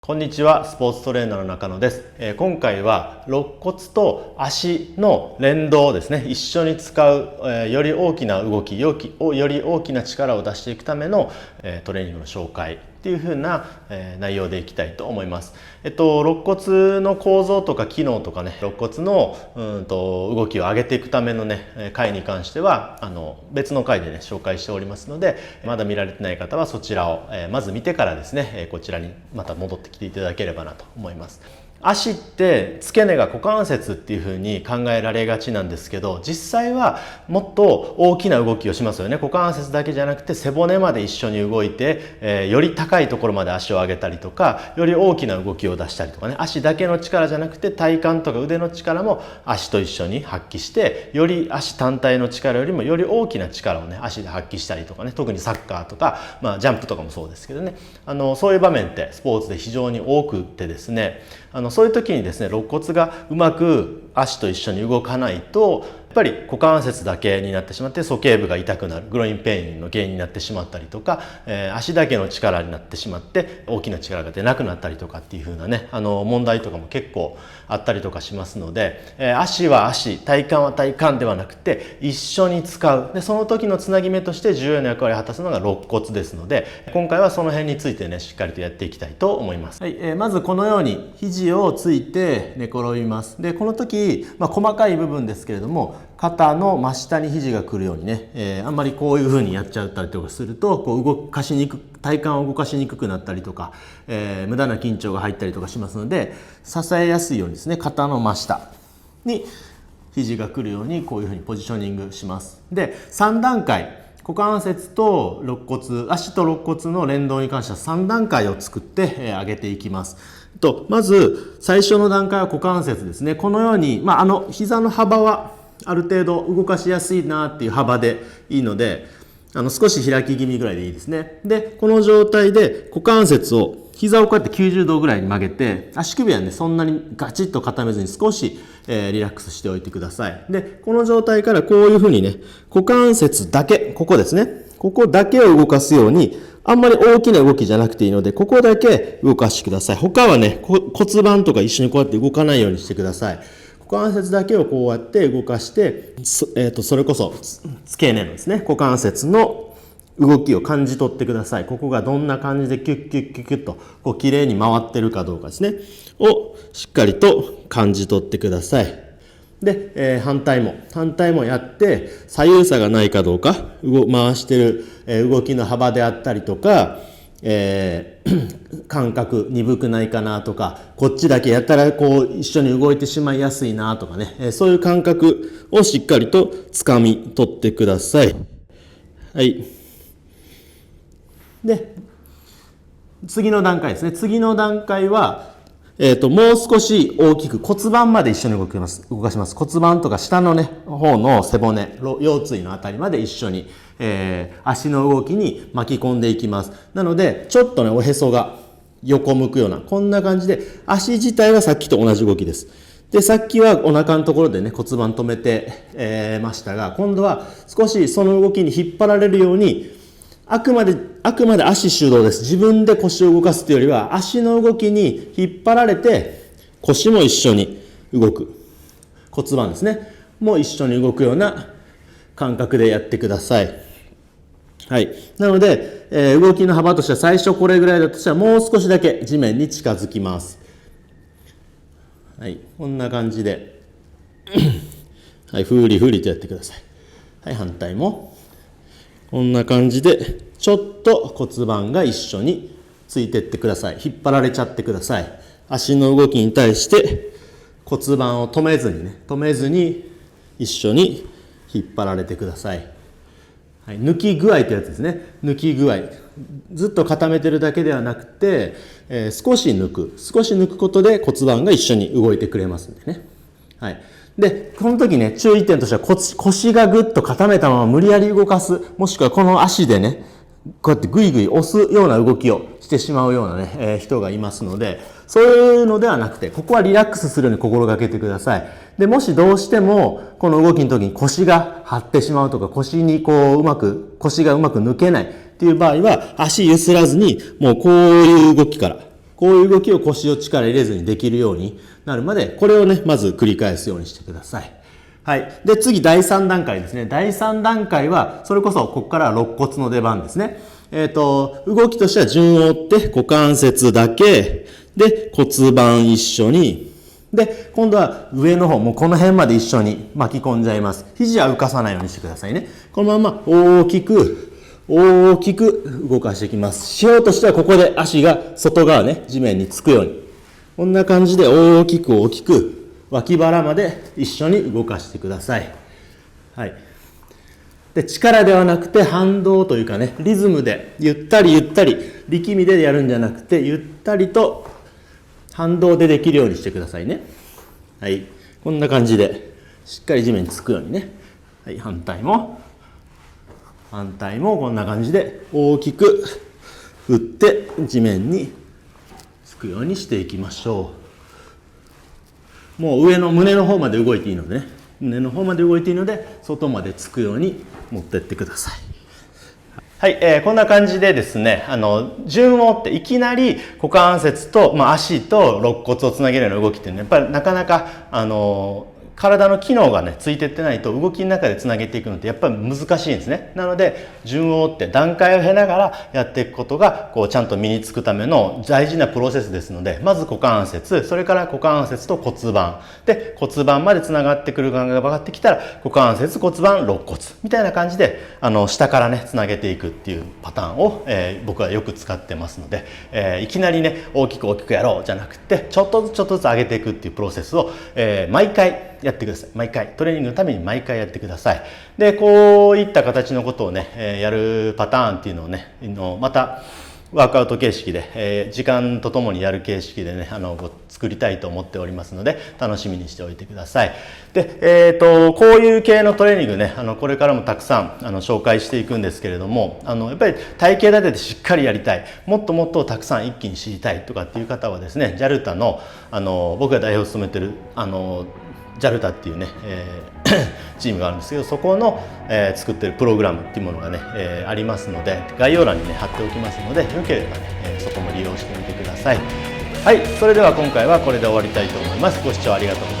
こんにちは、スポーツトレーナーの中野です。今回は肋骨と足の連動ですね、一緒に使う、より大きな動き、より大きな力を出していくための、トレーニングの紹介っていう風な、内容でいきたいと思います。肋骨の構造とか機能とかね、肋骨の動きを上げていくためのね、回に関しては別の回でね紹介しておりますので、まだ見られてない方はそちらを、まず見てからですね、こちらにまた戻ってきていただければなと思います。足って付け根が股関節っていう風に考えられがちなんですけど、実際はもっと大きな動きをしますよね。股関節だけじゃなくて背骨まで一緒に動いて、より高いところまで足を上げたりとか、より大きな動きを出したりとかね、足だけの力じゃなくて体幹とか腕の力も足と一緒に発揮して、より足単体の力よりもより大きな力をね足で発揮したりとかね、特にサッカーとか、ジャンプとかもそうですけどね、そういう場面ってスポーツで非常に多くてですね、そういう時にですね、肋骨がうまく足と一緒に動かないと、やっぱり股関節だけになってしまって鼠径部が痛くなる、グロインペインの原因になってしまったりとか、足だけの力になってしまって大きな力が出なくなったりとかっていう風なね、問題とかも結構あったりとかしますので、足は足、体幹は体幹ではなくて一緒に使う。でその時のつなぎ目として重要な役割を果たすのが肋骨ですので、今回はその辺についてねしっかりとやっていきたいと思います。はい、まずこのように肘をついて寝転びます。でこの時、細かい部分ですけれども、肩の真下に肘が来るようにね、あんまりこういう風にやっちゃったりとかすると、こう体幹を動かしにくくなったりとか、無駄な緊張が入ったりとかしますので、支えやすいようにですね、肩の真下に肘が来るようにこういう風にポジショニングします。で3段階、股関節と肋骨、足と肋骨の連動に関しては3段階を作って上げていきます。まず最初の段階は股関節ですね。このように、膝の幅はある程度動かしやすいなっていう幅でいいので、少し開き気味ぐらいでいいですね。でこの状態で股関節を、膝をこうやって90度ぐらいに曲げて、足首はねそんなにガチッと固めずに少し、リラックスしておいてください。でこの状態からこういうふうにね、股関節だけ、ここですね、ここだけを動かすように、あんまり大きな動きじゃなくていいので、ここだけ動かしてください。他はね、骨盤とか一緒にこうやって動かないようにしてください。股関節だけをこうやって動かして、それこそ付け根のですね、股関節の動きを感じ取ってください。ここがどんな感じでキュッキュッキュッキュッとこう綺麗に回ってるかどうかですねをしっかりと感じ取ってください。で、反対もやって、左右差がないかどうか、回してる、動きの幅であったりとか、感覚鈍くないかなとか、こっちだけやったらこう一緒に動いてしまいやすいなとかね、そういう感覚をしっかりと掴み取ってください。はい。で次の段階ですね。次の段階は、もう少し大きく骨盤まで一緒に動かします。骨盤とか下のね方の背骨、腰椎のあたりまで一緒に、足の動きに巻き込んでいきます。なのでちょっとねおへそが横向くような、こんな感じで、足自体はさっきと同じ動きです。でさっきはお腹のところでね骨盤止めて、ましたが、今度は少しその動きに引っ張られるように、あくまで足主導です。自分で腰を動かすというよりは、足の動きに引っ張られて腰も一緒に動く、骨盤ですねもう一緒に動くような感覚でやってください。はい。なので、動きの幅としては最初これぐらいだとしたら、もう少しだけ地面に近づきます。はい。こんな感じではい、ふりふりとやってください。はい、反対もこんな感じで、ちょっと骨盤が一緒についてってください。引っ張られちゃってください。足の動きに対して骨盤を止めずに一緒に引っ張られてください。はい、抜き具合ってやつですね。抜き具合。ずっと固めてるだけではなくて、少し抜くことで骨盤が一緒に動いてくれますんでね。はい。で、この時ね、注意点としては腰がぐっと固めたまま無理やり動かす、もしくはこの足でね、こうやってグイグイ押すような動きをしてしまうようなね、人がいますので、そういうのではなくて、ここはリラックスするように心がけてください。で、もしどうしても、この動きの時に腰が張ってしまうとか、腰がうまく抜けないっていう場合は、足揺すらずに、もうこういう動きから、こういう動きを腰を力入れずにできるようになるまで、これをね、まず繰り返すようにしてください。はい。で、次、第3段階ですね。第3段階は、それこそ、ここからは肋骨の出番ですね。動きとしては順を追って股関節だけ、で、骨盤一緒に、で、今度は上の方、もうこの辺まで一緒に巻き込んじゃいます。肘は浮かさないようにしてくださいね。このまま大きく動かしていきます。しようとしてはここで足が外側ね、地面につくように。こんな感じで大きく脇腹まで一緒に動かしてください。はい。で、力ではなくて反動というかね、リズムでゆったり力みでやるんじゃなくて、ゆったりと反動でできるようにしてくださいね。はい。こんな感じで、しっかり地面につくようにね。はい。反対もこんな感じで大きく振って地面につくようにしていきましょう。もう上の胸の方まで動いていいのでね。胸の方まで動いていいので、外までつくように持ってってください。はい、こんな感じでですね、順を追っていきなり股関節と、足と肋骨をつなげるような動きっていうのは、やっぱりなかなか、体の機能がね、ついてってないと動きの中でつなげていくのってやっぱり難しいんですね。なので、順を追って段階を経ながらやっていくことが、ちゃんと身につくための大事なプロセスですので、まず股関節、それから股関節と骨盤。で、骨盤までつながってくる感が分かってきたら、股関節、骨盤、肋骨。みたいな感じで、下からね、つなげていくっていうパターンを、僕はよく使ってますので、いきなりね、大きくやろうじゃなくて、ちょっとずつ上げていくっていうプロセスを、毎回、やってください。毎回。トレーニングのために毎回やってください。で、こういった形のことをね、やるパターンっていうのをね、また、ワークアウト形式で、時間とともにやる形式でね、作りたいと思っておりますので、楽しみにしておいてください。で、こういう系のトレーニングね、これからもたくさん、紹介していくんですけれども、やっぱり体型立ててしっかりやりたい、もっとたくさん一気に知りたいとかっていう方はですね、JALTA の、僕が代表を務めてる、JALTA っていうね、チームがあるんですけど、そこの、作ってるプログラムっていうものがね、ありますので、概要欄にね貼っておきますので、よければね、そこも利用してみてください。はい、それでは今回はこれで終わりたいと思います。ご視聴ありがとうございました。